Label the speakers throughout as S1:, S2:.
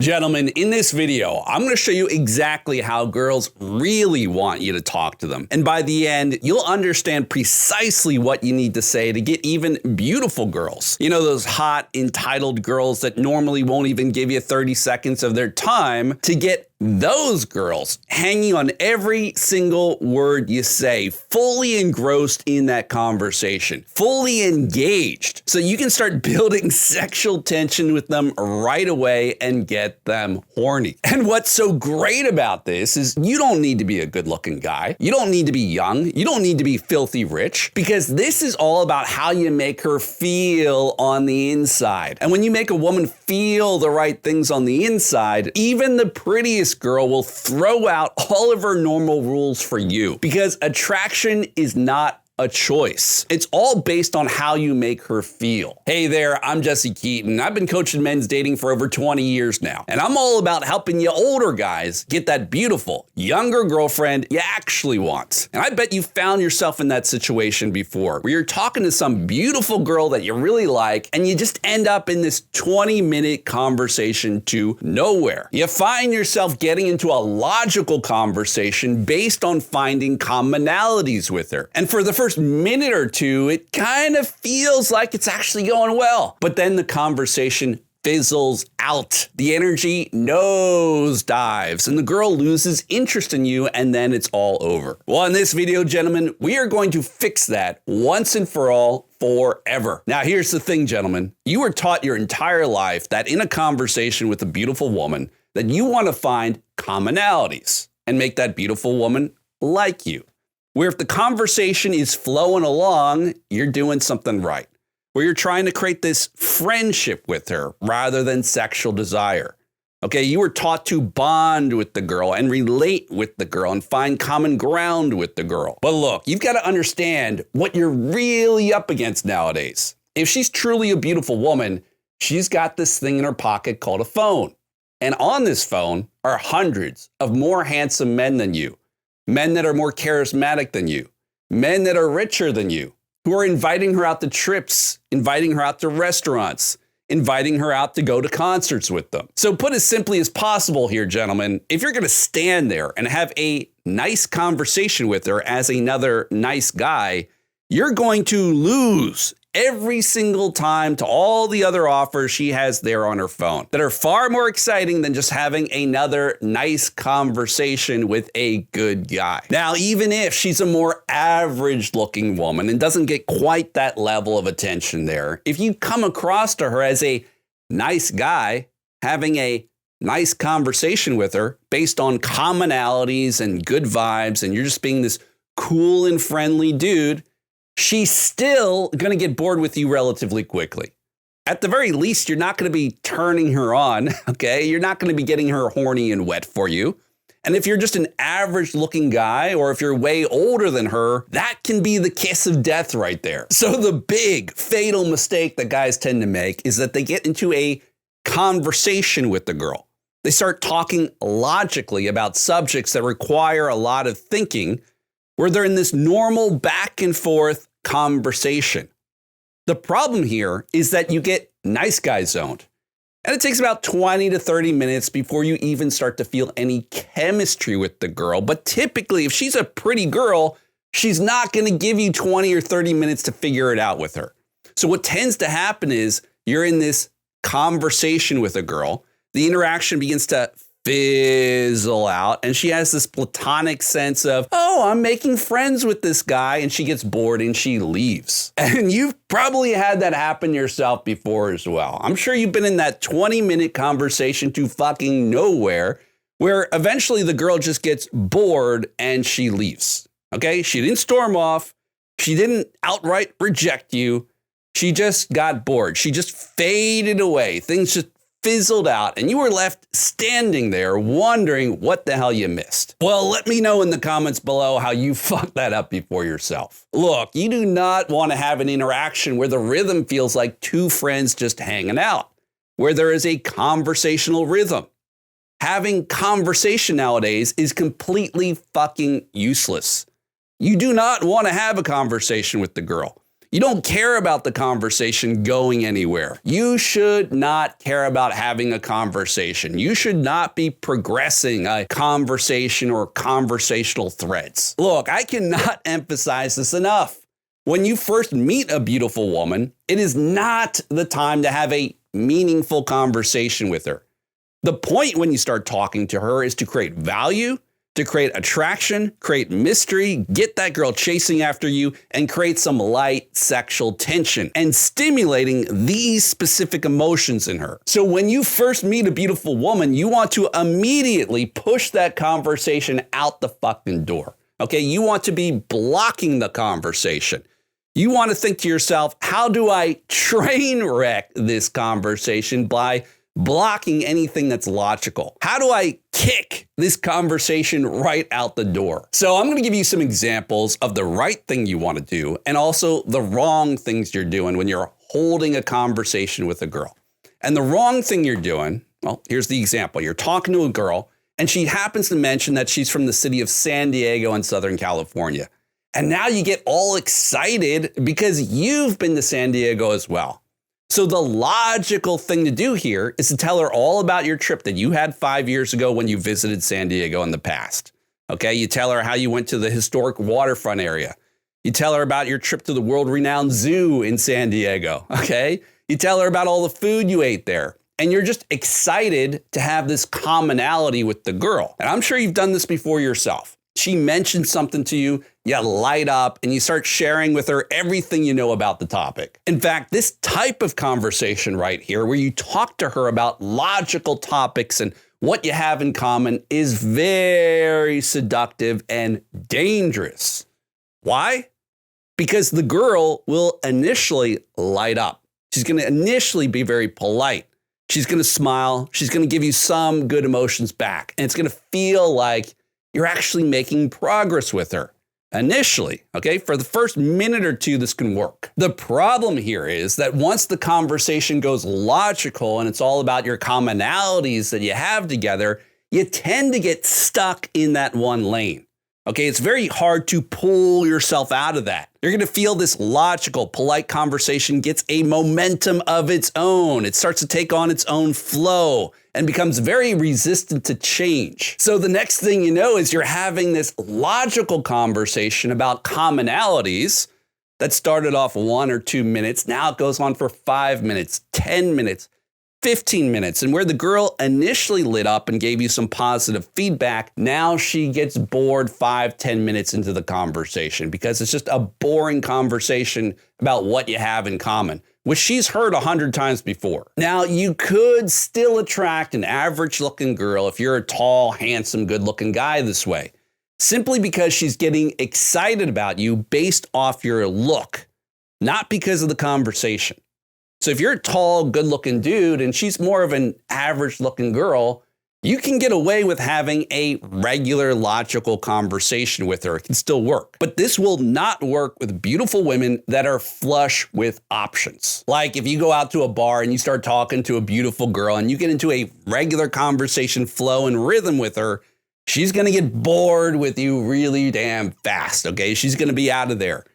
S1: Gentlemen, in this video, I'm going to show you exactly how girls really want you to talk to them. And by the end, you'll understand precisely what you need to say to get even beautiful girls. You know, those hot, entitled girls that normally won't even give you 30 seconds of their time. To get those girls hanging on every single word you say, fully engrossed in that conversation, fully engaged, so you can start building sexual tension with them right away and get them horny. And what's so great about this is you don't need to be a good-looking guy. You don't need to be young. You don't need to be filthy rich, because this is all about how you make her feel on the inside. And when you make a woman feel the right things on the inside, even the prettiest girl will throw out all of her normal rules for you, because attraction is not a choice. It's all based on how you make her feel. Hey there, I'm Jesse Keaton. I've been coaching men's dating for over 20 years now, and I'm all about helping you older guys get that beautiful, younger girlfriend you actually want. And I bet you found yourself in that situation before, where you're talking to some beautiful girl that you really like, and you just end up in this 20-minute conversation to nowhere. You find yourself getting into a logical conversation based on finding commonalities with her. And for the first minute or two, it kind of feels like it's actually going well. But then the conversation fizzles out. The energy nosedives, and the girl loses interest in you, and then it's all over. Well, in this video, gentlemen, we are going to fix that once and for all, forever. Now, here's the thing, gentlemen. You were taught your entire life that in a conversation with a beautiful woman, that you want to find commonalities and make that beautiful woman like you. Where if the conversation is flowing along, you're doing something right. Where you're trying to create this friendship with her rather than sexual desire. Okay, you were taught to bond with the girl and relate with the girl and find common ground with the girl. But look, you've got to understand what you're really up against nowadays. If she's truly a beautiful woman, she's got this thing in her pocket called a phone. And on this phone are hundreds of more handsome men than you. Men that are more charismatic than you, men that are richer than you, who are inviting her out to trips, inviting her out to restaurants, inviting her out to go to concerts with them. So put as simply as possible here, gentlemen, if you're going to stand there and have a nice conversation with her as another nice guy, you're going to lose every single time to all the other offers she has there on her phone that are far more exciting than just having another nice conversation with a good guy. Now, even if she's a more average looking woman and doesn't get quite that level of attention there, if you come across to her as a nice guy, having a nice conversation with her based on commonalities and good vibes, and you're just being this cool and friendly dude, she's still going to get bored with you relatively quickly. At the very least, you're not going to be turning her on, okay? You're not going to be getting her horny and wet for you. And if you're just an average looking guy, or if you're way older than her, that can be the kiss of death right there. So the big fatal mistake that guys tend to make is that they get into a conversation with the girl. They start talking logically about subjects that require a lot of thinking, where they're in this normal back and forth conversation. The problem here is that you get nice guy zoned. And it takes about 20 to 30 minutes before you even start to feel any chemistry with the girl. But typically, if she's a pretty girl, she's not going to give you 20 or 30 minutes to figure it out with her. So what tends to happen is you're in this conversation with a girl. The interaction begins to fizzle out, and she has this platonic sense of, oh, I'm making friends with this guy, and she gets bored and she leaves. And you've probably had that happen yourself before as well. I'm sure you've been in that 20-minute conversation to fucking nowhere, where eventually the girl just gets bored and she leaves. Okay, she didn't storm off, she didn't outright reject you, she just got bored, she just faded away, things just fizzled out, and you were left standing there wondering what the hell you missed. Well, let me know in the comments below how you fucked that up before yourself. Look, you do not want to have an interaction where the rhythm feels like two friends just hanging out, where there is a conversational rhythm. Having conversation nowadays is completely fucking useless. You do not want to have a conversation with the girl. You don't care about the conversation going anywhere. You should not care about having a conversation. You should not be progressing a conversation or conversational threads. Look, I cannot emphasize this enough. When you first meet a beautiful woman, it is not the time to have a meaningful conversation with her. The point when you start talking to her is to create value, to create attraction, create mystery, get that girl chasing after you, and create some light sexual tension and stimulating these specific emotions in her. So when you first meet a beautiful woman, you want to immediately push that conversation out the fucking door. Okay, you want to be blocking the conversation. You want to think to yourself, how do I train wreck this conversation by blocking anything that's logical? How do I kick this conversation right out the door? So I'm going to give you some examples of the right thing you want to do and also the wrong things you're doing when you're holding a conversation with a girl. And the wrong thing you're doing, well, here's the example. You're talking to a girl and she happens to mention that she's from the city of San Diego in Southern California. And now you get all excited because you've been to San Diego as well. So the logical thing to do here is to tell her all about your trip that you had 5 years ago when you visited San Diego in the past. Okay, you tell her how you went to the historic waterfront area. You tell her about your trip to the world-renowned zoo in San Diego. Okay, you tell her about all the food you ate there. And you're just excited to have this commonality with the girl. And I'm sure you've done this before yourself. She mentions something to you, you light up, and you start sharing with her everything you know about the topic. In fact, this type of conversation right here, where you talk to her about logical topics and what you have in common, is very seductive and dangerous. Why? Because the girl will initially light up. She's going to initially be very polite. She's going to smile. She's going to give you some good emotions back. And it's going to feel like you're actually making progress with her initially, okay? For the first minute or two, this can work. The problem here is that once the conversation goes logical and it's all about your commonalities that you have together, you tend to get stuck in that one lane. Okay, it's very hard to pull yourself out of that. You're going to feel this logical, polite conversation gets a momentum of its own. It starts to take on its own flow and becomes very resistant to change. So the next thing you know is you're having this logical conversation about commonalities that started off 1 or 2 minutes. Now it goes on for 5 minutes, 10 minutes, 15 minutes. And where the girl initially lit up and gave you some positive feedback, now she gets bored 5, 10 minutes into the conversation because it's just a boring conversation about what you have in common, which she's heard 100 times before. Now, you could still attract an average-looking girl if you're a tall, handsome, good-looking guy this way, simply because she's getting excited about you based off your look, not because of the conversation. So if you're a tall, good-looking dude and she's more of an average-looking girl, you can get away with having a regular, logical conversation with her. It can still work. But this will not work with beautiful women that are flush with options. Like if you go out to a bar and you start talking to a beautiful girl and you get into a regular conversation flow and rhythm with her, she's going to get bored with you really damn fast, okay? She's going to be out of there.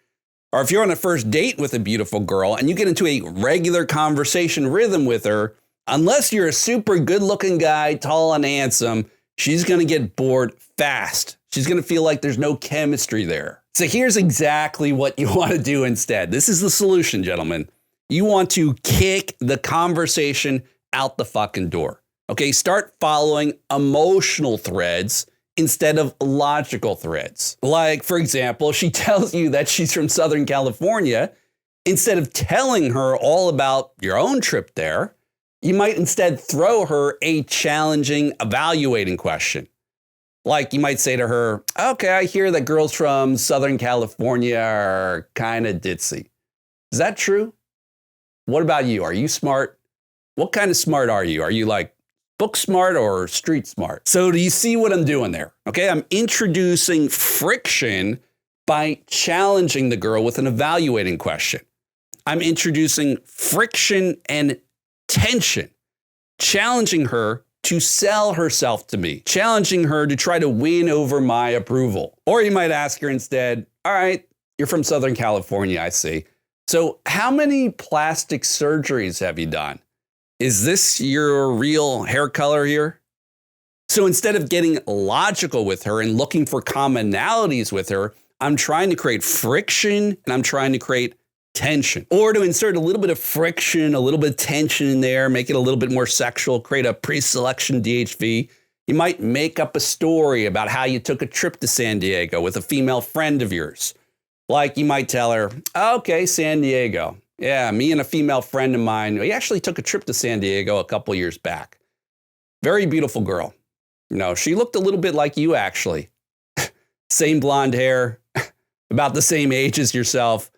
S1: Or if you're on a first date with a beautiful girl and you get into a regular conversation rhythm with her, unless you're a super good-looking guy, tall and handsome, she's going to get bored fast. She's going to feel like there's no chemistry there. So here's exactly what you want to do instead. This is the solution, gentlemen. You want to kick the conversation out the fucking door. Okay, start following emotional threads instead of logical threads. Like, for example, she tells you that she's from Southern California. Instead of telling her all about your own trip there, you might instead throw her a challenging, evaluating question. Like you might say to her, okay, I hear that girls from Southern California are kind of ditzy. Is that true? What about you? Are you smart? What kind of smart are you? Are you like book smart or street smart? So do you see what I'm doing there? Okay, I'm introducing friction by challenging the girl with an evaluating question. I'm introducing friction and tension, challenging her to sell herself to me, challenging her to try to win over my approval. Or you might ask her instead, all right, you're from Southern California, I see. So how many plastic surgeries have you done? Is this your real hair color here? So instead of getting logical with her and looking for commonalities with her, I'm trying to create friction and I'm trying to create tension. Or to insert a little bit of friction, a little bit of tension in there, make it a little bit more sexual, create a pre-selection DHV. You might make up a story about how you took a trip to San Diego with a female friend of yours. Like you might tell her, okay, San Diego. Yeah, me and a female friend of mine, we actually took a trip to San Diego a couple years back. Very beautiful girl. You know, she looked a little bit like you actually. Same blonde hair, about the same age as yourself.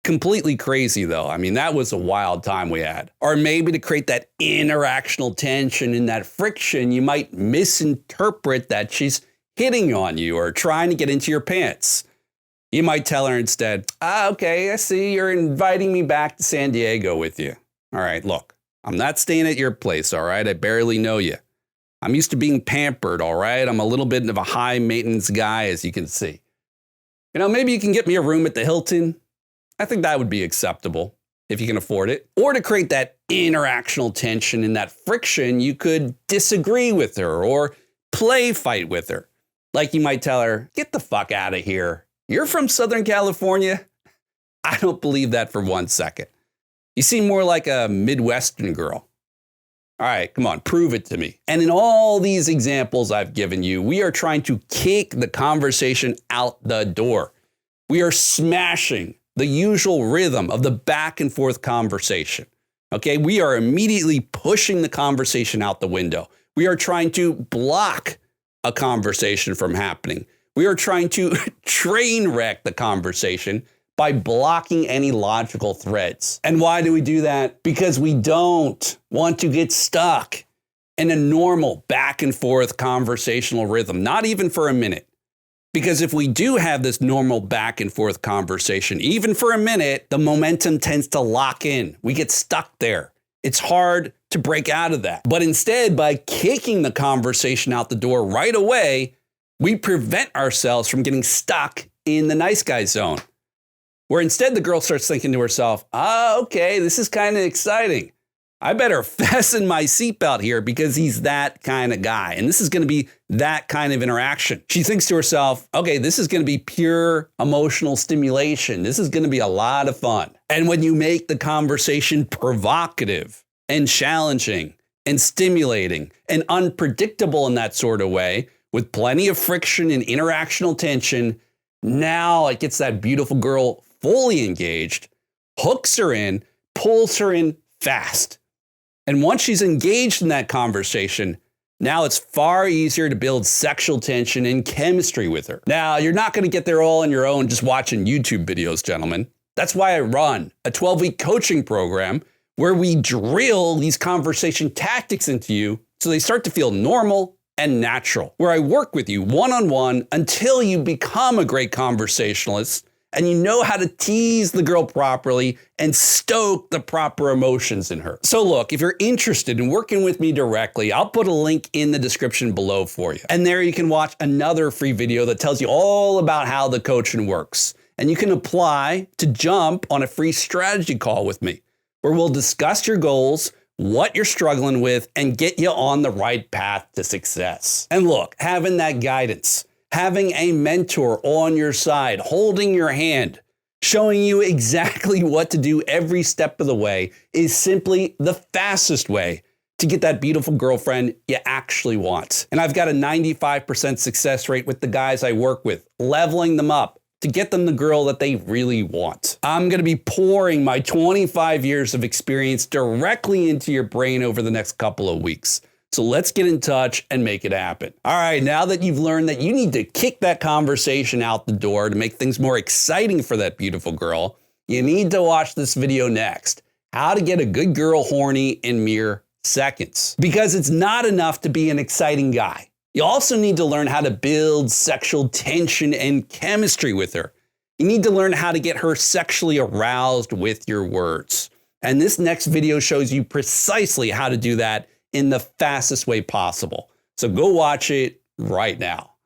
S1: Completely crazy though. I mean, that was a wild time we had. Or maybe to create that interactional tension and that friction, you might misinterpret that she's hitting on you or trying to get into your pants. You might tell her instead, okay, I see you're inviting me back to San Diego with you. All right, look, I'm not staying at your place, all right? I barely know you. I'm used to being pampered, all right? I'm a little bit of a high maintenance guy, as you can see. You know, maybe you can get me a room at the Hilton. I think that would be acceptable if you can afford it. Or to create that interactional tension and that friction, you could disagree with her or play fight with her. Like you might tell her, get the fuck out of here. You're from Southern California? I don't believe that for 1 second. You seem more like a Midwestern girl. All right, come on, prove it to me. And in all these examples I've given you, we are trying to kick the conversation out the door. We are smashing the usual rhythm of the back and forth conversation. Okay, we are immediately pushing the conversation out the window. We are trying to block a conversation from happening. We are trying to train wreck the conversation by blocking any logical threads. And why do we do that? Because we don't want to get stuck in a normal back and forth conversational rhythm, not even for a minute. Because if we do have this normal back and forth conversation, even for a minute, the momentum tends to lock in. We get stuck there. It's hard to break out of that. But instead, by kicking the conversation out the door right away, we prevent ourselves from getting stuck in the nice guy zone. Where instead the girl starts thinking to herself, okay, this is kind of exciting. I better fasten my seatbelt here because he's that kind of guy. And this is going to be that kind of interaction. She thinks to herself, okay, this is going to be pure emotional stimulation. This is going to be a lot of fun. And when you make the conversation provocative and challenging and stimulating and unpredictable in that sort of way, with plenty of friction and interactional tension, now it gets that beautiful girl fully engaged, hooks her in, pulls her in fast. And once she's engaged in that conversation, now it's far easier to build sexual tension and chemistry with her. Now, you're not going to get there all on your own just watching YouTube videos, gentlemen. That's why I run a 12-week coaching program where we drill these conversation tactics into you so they start to feel normal and natural, where I work with you one-on-one until you become a great conversationalist and you know how to tease the girl properly and stoke the proper emotions in her. So look, if you're interested in working with me directly, I'll put a link in the description below for you. And there you can watch another free video that tells you all about how the coaching works. And you can apply to jump on a free strategy call with me, where we'll discuss your goals, what you're struggling with, and get you on the right path to success. And look, having that guidance, having a mentor on your side, holding your hand, showing you exactly what to do every step of the way is simply the fastest way to get that beautiful girlfriend you actually want. And I've got a 95% success rate with the guys I work with, leveling them up to get them the girl that they really want. I'm going to be pouring my 25 years of experience directly into your brain over the next couple of weeks. So let's get in touch and make it happen. All right, now that you've learned that you need to kick that conversation out the door to make things more exciting for that beautiful girl, you need to watch this video next. How to get a good girl horny in mere seconds. Because it's not enough to be an exciting guy. You also need to learn how to build sexual tension and chemistry with her. You need to learn how to get her sexually aroused with your words. And this next video shows you precisely how to do that in the fastest way possible. So go watch it right now.